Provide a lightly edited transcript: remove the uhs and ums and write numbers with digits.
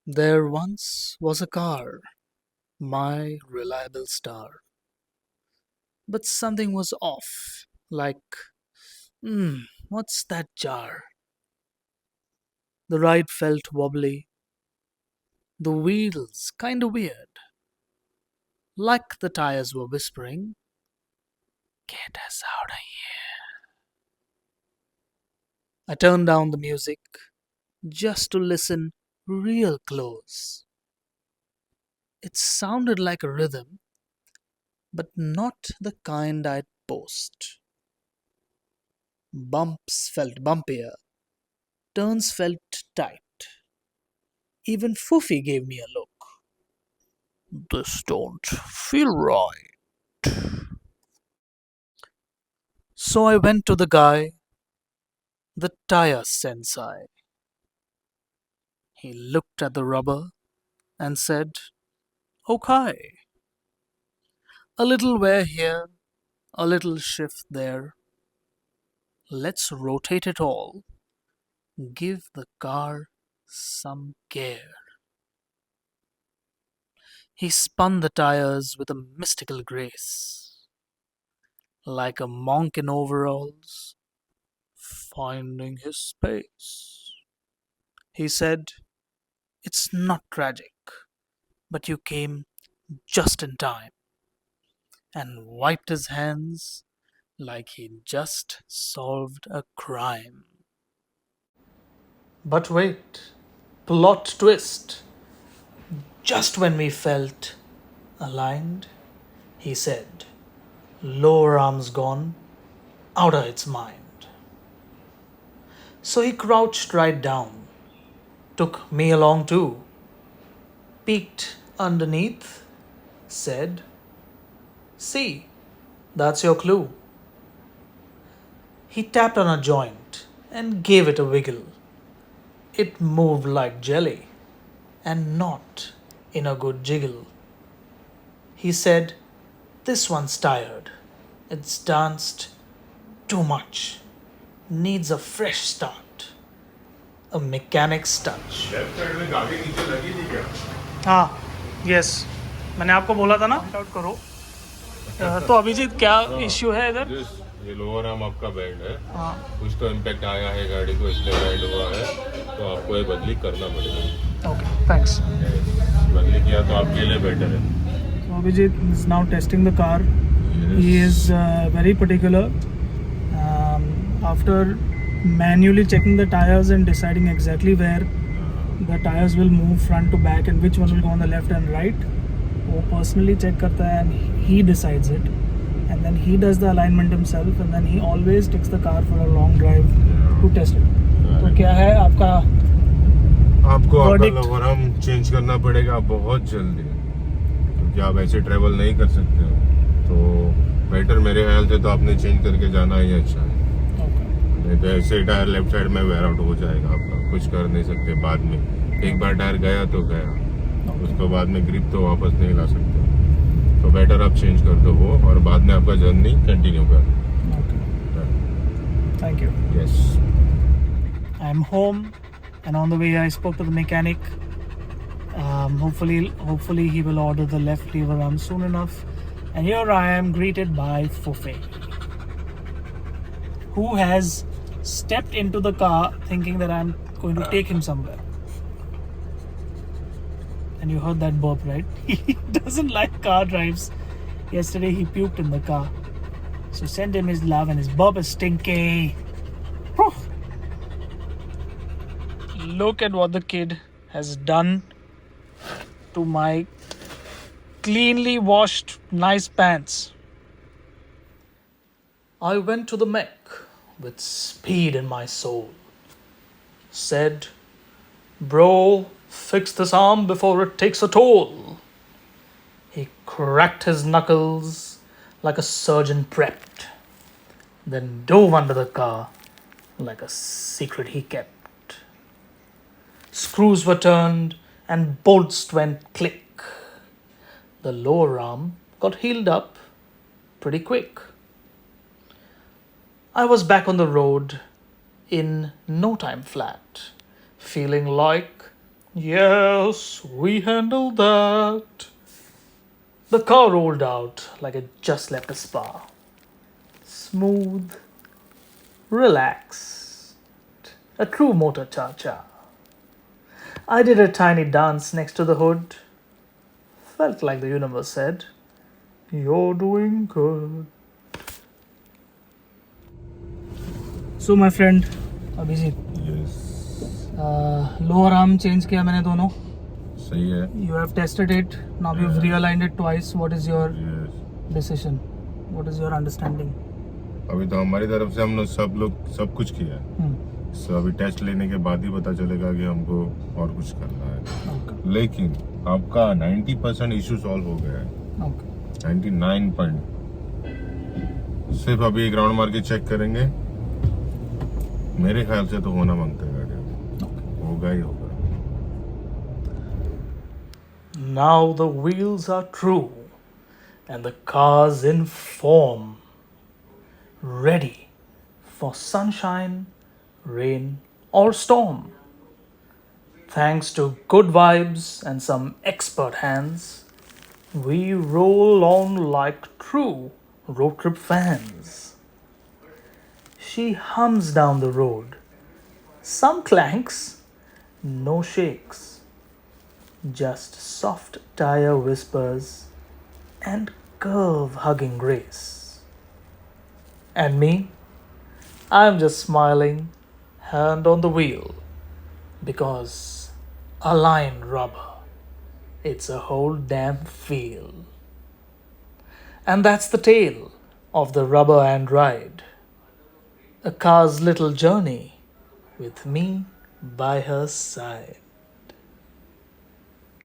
There once was a car, my reliable star. But something was off. Like, what's that jar? The ride felt wobbly, the wheels kinda weird, like the tires were whispering, "Get us out of here." I turned down the music just to listen real close. It sounded like a rhythm, but not the kind I'd post. Bumps felt bumpier, turns felt tight. Even Fufi gave me a look. This don't feel right. So I went to the guy, the tire sensei. He looked at the rubber and said, "Okay, a little wear here, a little shift there. Let's rotate it all. Give the car some care." He spun the tires with a mystical grace, like a monk in overalls, finding his space. He said, "It's not tragic, but you came just in time," and wiped his hands like he'd just solved a crime. But wait, plot twist. Just when we felt aligned, he said, "Lower arms gone, out of its mind." So he crouched right down, took me along too, peeked underneath, said, "See, that's your clue." He tapped on a joint and gave it a wiggle. It moved like jelly, and not in a good jiggle. He said, "This one's tired. It's danced too much. Needs a fresh start. A mechanic's touch." Left side में गाड़ी नीचे लगी थी क्या? हाँ, yes, मैंने आपको बोला था ना आउट करो। तो अभिजीत क्या इश्यू है इधर? ये लोअर आर्म आपका बैंड है, हाँ, कुछ तो इम्पैक्ट आया है गाड़ी को, इसलिए बैंड हुआ है, तो आपको ये बदली करना पड़ेगा। Okay, thanks. बदली किया तो आपके लिए बेटर है। So Abhijit is now testing the car. He is very particular. After manually checking the tires and deciding exactly where the tires will move front to back and which one will go on the left and right, वो personally check करता है and he decides it. And then he does the alignment himself and then he always takes the car for a long drive to test it. तो क्या है आपका आपको आपका verdict? Lower arm change करना पड़ेगा बहुत जल्दी, क्योंकि आप ऐसे ट्रेवल नहीं कर सकते हो। तो बेटर मेरे ख्याल से तो आपने चेंज करके जाना ही अच्छा है। नहीं तो ऐसे टायर लेफ्ट साइड में वेयर आउट हो जाएगा आपका, कुछ कर नहीं सकते बाद में। एक बार टायर गया तो गया, उसको बाद में ग्रिप तो वापस नहीं ला सकते। तो बेटर आप चेंज कर दो वो, और बाद में आपका जर्नी कंटिन्यू कर। Thank you. Yes, I'm home, and on the way I spoke to the mechanic. Hopefully he will order the left lever arm soon enough. And here I am greeted by Fufe, who has stepped into the car thinking that I'm going to take him somewhere. And you heard that burp, right? He doesn't like car drives. Yesterday he puked in the car. So send him his love, and his burp is stinky. Whew. Look at what the kid has done to my cleanly washed nice pants. I went to the mech with speed in my soul. Said, "Bro, fix this arm before it takes a toll." He cracked his knuckles like a surgeon prepped, then dove under the car like a secret he kept. Screws were turned and bolts went click. The lower arm got healed up pretty quick. I was back on the road in no time flat, feeling like Yes, we handled that. The car rolled out like it just left a spa. Smooth, relaxed. A true motor cha cha. I did a tiny dance next to the hood. Felt like the universe said, "You're doing good." So, my friend, Abhijit, yes lower arm change किया मैंने दोनों. सही है. You have tested it. Now you've realigned it twice. What is your yes decision? What is your understanding? अभी तो हमारी तरफ से हमने सब कुछ किया है. सो अभी टेस्ट लेने के बाद ही पता चलेगा कि हमको और कुछ करना है. Okay. लेकिन आपका 90% इशू सॉल्व हो गया है. Okay. 99 पॉइंट. सिर्फ अभी एक राउंड मार के चेक करेंगे. मेरे ख्याल से तो होना मांगता है गाड़ी. होगा ही होगा. Now the wheels are true and the car's in form, ready for sunshine, rain, or storm. Thanks to good vibes and some expert hands, we roll on like true road trip fans. She hums down the road. Some clanks, no shakes. Just soft tyre whispers and curve hugging grace. And me, I'm just smiling, hand on the wheel, because aligned rubber, it's a whole damn feel. And that's the tale of the rubber and ride. A car's little journey with me by her side.